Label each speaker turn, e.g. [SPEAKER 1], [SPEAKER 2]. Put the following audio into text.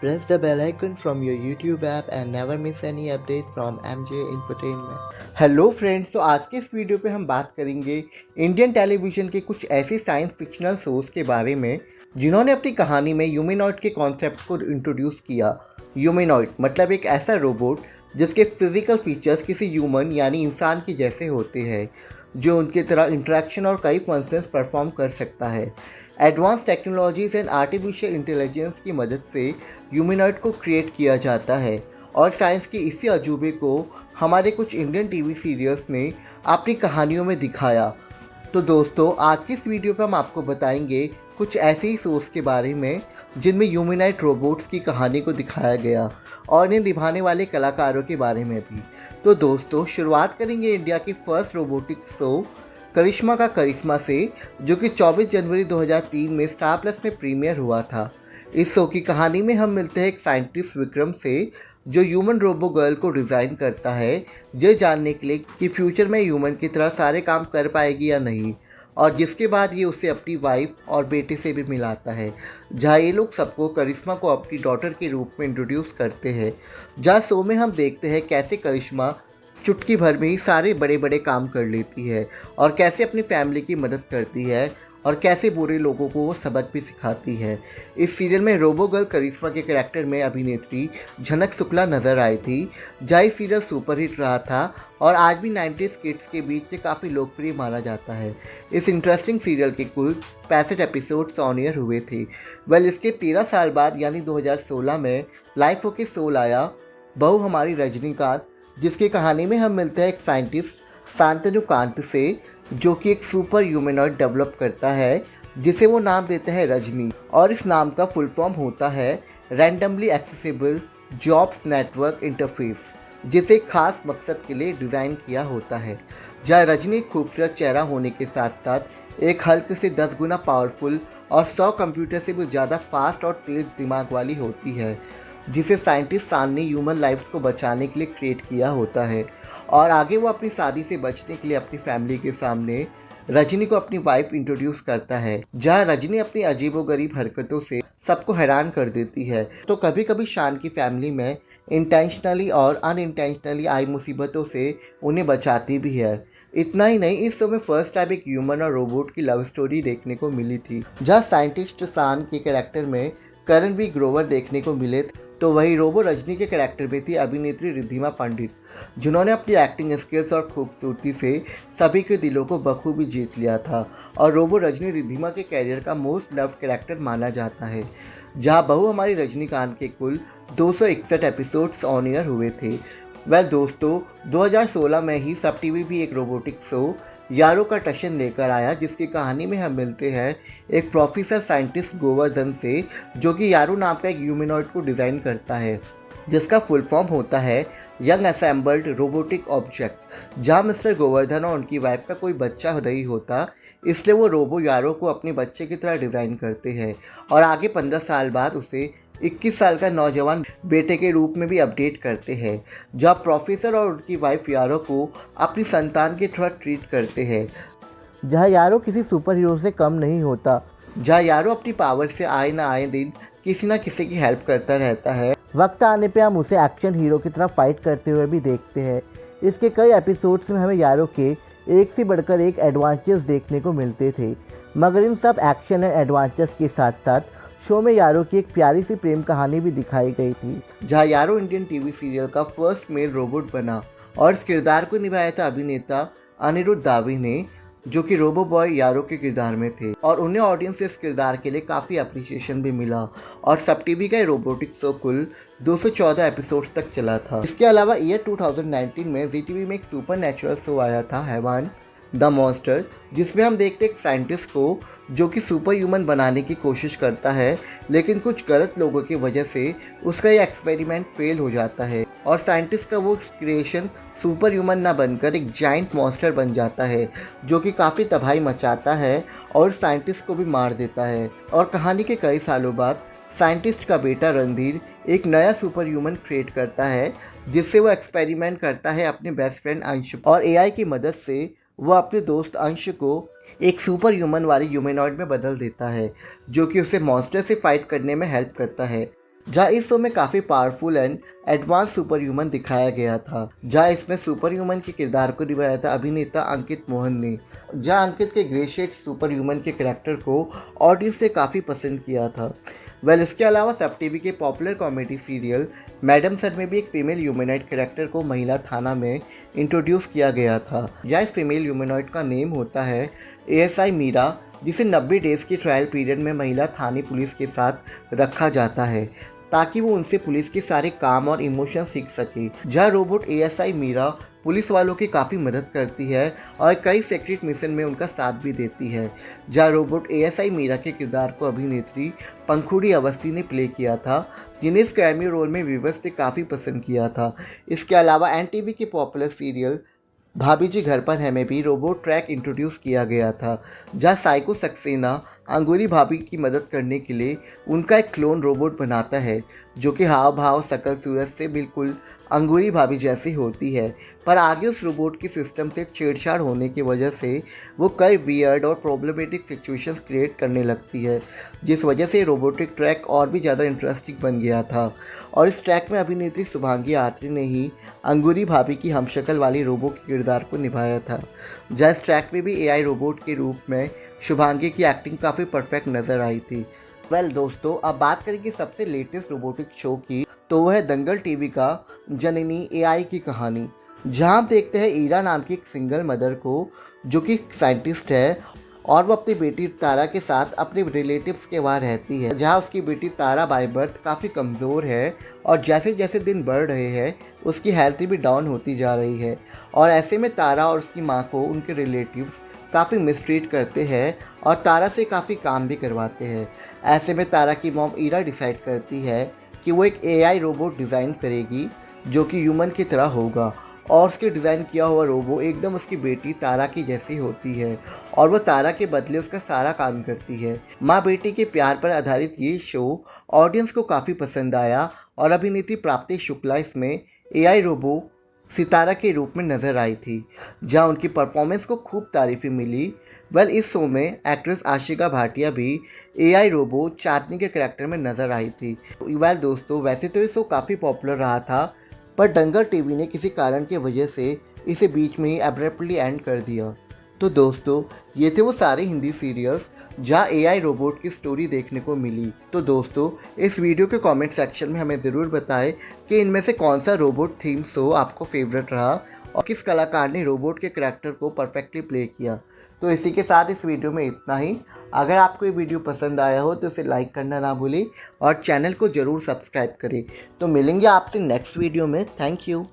[SPEAKER 1] Press the bell icon from your YouTube app and never miss any update from MJ Entertainment. Hello friends, तो आज के इस video पे हम बात करेंगे इंडियन टेलीविज़न के कुछ ऐसे साइंस फिक्शनल शोज़ के बारे में जिन्होंने अपनी कहानी में ह्यूमनॉइड के कॉन्सेप्ट को इंट्रोड्यूस किया। ह्यूमनॉइड मतलब एक ऐसा रोबोट जिसके फिजिकल फीचर्स किसी ह्यूमन यानी इंसान के जैसे होते हैं, जो उनकी तरह इंटरेक्शन और कई फंक्शंस परफॉर्म कर सकता है। Advance technologies and artificial intelligence की मदद से ह्यूमनॉइड को क्रिएट किया जाता है और साइंस के इसी अजूबे को हमारे कुछ इंडियन टीवी सीरियल्स ने अपनी कहानियों में दिखाया। तो दोस्तों, आज की इस वीडियो पर हम आपको बताएंगे कुछ ऐसे ही शोज़ के बारे में जिनमें ह्यूमनॉइड रोबोट्स की कहानी को दिखाया गया और इन्हें निभाने वाले कलाकारों के बारे में भी। तो दोस्तों, शुरुआत करेंगे इंडिया की फर्स्ट रोबोटिक शो करिश्मा का करिश्मा से, जो कि 24 जनवरी 2003 में स्टार प्लस में प्रीमियर हुआ था। इस शो की कहानी में हम मिलते हैं एक साइंटिस्ट विक्रम से, जो ह्यूमन रोबो गर्ल को डिज़ाइन करता है ये जानने के लिए कि फ्यूचर में ह्यूमन की तरह सारे काम कर पाएगी या नहीं, और जिसके बाद ये उसे अपनी वाइफ और बेटे से भी मिलाता है, जहाँ ये लोग सबको करिश्मा को अपनी डॉटर के रूप में इंट्रोड्यूस करते हैं। जहाँ शो में हम देखते हैं कैसे करिश्मा चुटकी भर में ही सारे बड़े बड़े काम कर लेती है और कैसे अपनी फैमिली की मदद करती है और कैसे बुरे लोगों को वो सबक भी सिखाती है। इस सीरियल में रोबो गर्ल करिश्मा के कैरेक्टर में अभिनेत्री झनक शुक्ला नज़र आई थी। जहाँ ये सीरियल सुपरहिट रहा था और आज भी 90s किड्स के बीच में काफ़ी लोकप्रिय माना जाता है। इस इंटरेस्टिंग सीरियल के कुल 65 एपिसोड्स ऑन एयर हुए थे। इसके 13 साल बाद यानी 2016 में लाइफ ओके शो आया बहू हमारी रजनीकांत, जिसकी कहानी में हम मिलते हैं एक साइंटिस्ट शांतनु कांत से, जो कि एक सुपर ह्यूमनॉइड डेवलप करता है जिसे वो नाम देते हैं रजनी, और इस नाम का फुल फॉर्म होता है randomly accessible jobs network interface, जिसे एक खास मकसद के लिए डिज़ाइन किया होता है। जहाँ रजनी खूबसूरत चेहरा होने के साथ साथ एक हल्क से 10 गुना पावरफुल और 100 कंप्यूटर से भी ज़्यादा फास्ट और तेज़ दिमाग वाली होती है, जिसे साइंटिस्ट सान ने ह्यूमन लाइफ्स को बचाने के लिए क्रिएट किया होता है। और आगे वो अपनी शादी से बचने के लिए अपनी फैमिली के सामने रजनी को अपनी वाइफ इंट्रोड्यूस करता है, जहाँ रजनी अपनी अजीबोगरीब हरकतों से सबको हैरान कर देती है। तो कभी कभी शान की फैमिली में इंटेंशनली और अनइंटेंशनली आई मुसीबतों से उन्हें बचाती भी है। इतना ही नहीं, इस शो में फर्स्ट टाइम एक ह्यूमन और रोबोट की लव स्टोरी देखने को मिली थी, जहाँ साइंटिस्ट शान के कैरेक्टर में करणवीर ग्रोवर देखने को मिले थे, तो वही रोबो रजनी के कैरेक्टर में थी अभिनेत्री रिद्धिमा पंडित, जिन्होंने अपनी एक्टिंग स्किल्स और खूबसूरती से सभी के दिलों को बखूबी जीत लिया था। और रोबो रजनी रिद्धिमा के कैरियर का मोस्ट लव्ड कैरेक्टर माना जाता है। जहां बहू हमारी रजनीकांत के कुल 261 एपिसोड्स ऑन एयर हुए थे। दोस्तों, 2016 में ही सब टीवी भी एक रोबोटिक शो यारो का टशन लेकर आया, जिसकी कहानी में हम मिलते हैं एक प्रोफेसर साइंटिस्ट गोवर्धन से, जो कि यारो नाम का एक ह्यूमनॉइड को डिज़ाइन करता है, जिसका फुल फॉर्म होता है यंग असेंबल्ड रोबोटिक ऑब्जेक्ट। जहाँ मिस्टर गोवर्धन और उनकी वाइफ का कोई बच्चा नहीं होता, इसलिए वो रोबो यारो को अपने बच्चे की तरह डिज़ाइन करते हैं और आगे 15 साल बाद उसे 21 साल का नौजवान बेटे के रूप में भी अपडेट करते हैं, जहाँ प्रोफेसर और उनकी वाइफ यारो को अपनी संतान की तरह ट्रीट करते हैं। जहाँ यारो किसी सुपर हीरो से कम नहीं होता, जहाँ यारो अपनी पावर से आए ना आए दिन किसी न किसी की हेल्प करता रहता है। वक्त आने पे हम उसे एक्शन हीरो की तरह फाइट करते हुए भी देखते हैं। इसके कई एपिसोड्स में हमें यारो के एक से बढ़कर एक एडवांचर्स देखने को मिलते थे, मगर इन सब एक्शन एंड एडवांचर्स के साथ साथ शो में यारो की एक प्यारी सी प्रेम कहानी भी दिखाई गई थी, जहाँ यारो इंडियन टीवी सीरियल का फर्स्ट मेल रोबोट बना और इस किरदार को निभाया था अभिनेता अनिरुद्ध दावी ने, जो कि रोबो बॉय यारो के किरदार में थे, और उन्हें ऑडियंस से इस किरदार के लिए काफ़ी अप्रिशिएशन भी मिला। और सब टीवी का रोबोटिक शो कुल 214 एपिसोड्स तक चला था। इसके अलावा ईयर 2019 में जी टीवी में एक सुपर नेचुरल शो आया था हैवान द मॉन्स्टर, जिसमें हम देखते एक साइंटिस्ट को जो कि सुपर ह्यूमन बनाने की कोशिश करता है, लेकिन कुछ गलत लोगों की वजह से उसका ये एक्सपेरिमेंट फेल हो जाता है और साइंटिस्ट का वो क्रिएशन सुपर ह्यूमन ना बनकर एक जाइंट मॉन्स्टर बन जाता है, जो कि काफ़ी तबाही मचाता है और साइंटिस्ट को भी मार देता है। और कहानी के कई सालों बाद साइंटिस्ट का बेटा रणधीर एक नया सुपर ह्यूमन क्रिएट करता है, जिससे वो एक्सपेरिमेंट करता है अपने बेस्ट फ्रेंड अंश, और एआई की मदद से वो अपने दोस्त अंश को एक सुपर ह्यूमन वाली ह्यूमनॉइड में बदल देता है, जो कि उसे मॉन्स्टर से फाइट करने में हेल्प करता है। जहाँ इस शो में काफ़ी powerful and advance super human दिखाया गया था। जहाँ इसमें सुपर ह्यूमन के किरदार को निभाया था अभिनेता अंकित मोहन ने। जहाँ अंकित के ग्रे शेड सुपर ह्यूमन के करैक्टर को ऑडियंस से काफ़ी पसंद किया था। इसके अलावा सब टीवी के popular comedy serial madam sir में भी एक फीमेल ह्यूमनॉइड कैरेक्टर को महिला थाना में इंट्रोड्यूस किया गया था। या इस फीमेल ह्यूमनॉइड का नेम होता है ASI मीरा, जिसे 90 डेज के ट्रायल पीरियड में महिला थाने पुलिस के साथ रखा जाता है ताकि वो उनसे पुलिस के सारे काम और इमोशन सीख सके। जहाँ रोबोट ASI मीरा पुलिस वालों की काफ़ी मदद करती है और कई सीक्रेट मिशन में उनका साथ भी देती है। जहाँ रोबोट ASI मीरा के किरदार को अभिनेत्री पंखुड़ी अवस्थी ने प्ले किया था, जिन्हें इस कैमियो रोल में व्यूवर्स ने काफ़ी पसंद किया था। इसके अलावा NTV के पॉपुलर सीरियल भाभी जी घर पर है में भी रोबोट ट्रैक इंट्रोड्यूस किया गया था। जहाँ साइको सक्सेना अंगूरी भाभी की मदद करने के लिए उनका एक क्लोन रोबोट बनाता है, जो कि हाव भाव शकल सूरत से बिल्कुल अंगूरी भाभी जैसी होती है, पर आगे उस रोबोट की सिस्टम से छेड़छाड़ होने की वजह से वो कई वियर्ड और प्रॉब्लमेटिक सिचुएशंस क्रिएट करने लगती है, जिस वजह से रोबोटिक ट्रैक और भी ज़्यादा इंटरेस्टिंग बन गया था। और इस ट्रैक में अभिनेत्री शुभांगी आत्रे ने ही अंगूरी भाभी की हमशक्ल वाली रोबो के किरदार को निभाया था। जहाँ इस ट्रैक में भी AI रोबोट के रूप में शुभांगी की एक्टिंग काफ़ी परफेक्ट नज़र आई थी। दोस्तों, अब बात करेंगे सबसे लेटेस्ट रोबोटिक शो की, तो वह है दंगल टीवी का जननी AI की कहानी। जहां हम देखते हैं ईरा नाम की एक सिंगल मदर को, जो कि साइंटिस्ट है और वो अपनी बेटी तारा के साथ अपने रिलेटिव्स के वहाँ रहती है। जहां उसकी बेटी तारा बाय बर्थ काफ़ी कमज़ोर है और जैसे जैसे दिन बढ़ रहे हैं उसकी हेल्थ भी डाउन होती जा रही है। और ऐसे में तारा और उसकी माँ को उनके रिलेटिव्स काफ़ी मिसट्रीट करते हैं और तारा से काफ़ी काम भी करवाते हैं। ऐसे में तारा की मॉम ईरा डिसाइड करती है कि वो एक AI रोबोट डिज़ाइन करेगी जो कि ह्यूमन की तरह होगा, और उसके डिज़ाइन किया हुआ रोबो एकदम उसकी बेटी तारा की जैसी होती है और वो तारा के बदले उसका सारा काम करती है। माँ बेटी के प्यार पर आधारित ये शो ऑडियंस को काफ़ी पसंद आया और अभिनेत्री प्राप्ति शुक्ला इसमें AI रोबो सितारा के रूप में नज़र आई थी, जहां उनकी परफॉर्मेंस को खूब तारीफ़ें मिली। इस शो में एक्ट्रेस आशिका भाटिया भी AI रोबो चांदनी के करैक्टर में नज़र आई थी। दोस्तों, वैसे तो ये शो काफ़ी पॉपुलर रहा था, पर दंगल टीवी ने किसी कारण की वजह से इसे बीच में ही एब्रप्टली एंड कर दिया। तो दोस्तों, ये थे वो सारे हिंदी सीरियल्स जहाँ AI रोबोट की स्टोरी देखने को मिली। तो दोस्तों, इस वीडियो के कमेंट सेक्शन में हमें ज़रूर बताएं कि इनमें से कौन सा रोबोट थीम शो आपको फेवरेट रहा और किस कलाकार ने रोबोट के करैक्टर को परफेक्टली प्ले किया। तो इसी के साथ इस वीडियो में इतना ही। अगर आपको ये वीडियो पसंद आया हो तो इसे लाइक करना ना भूलें और चैनल को ज़रूर सब्सक्राइब करें। तो मिलेंगे आपसे नेक्स्ट वीडियो में। Thank you.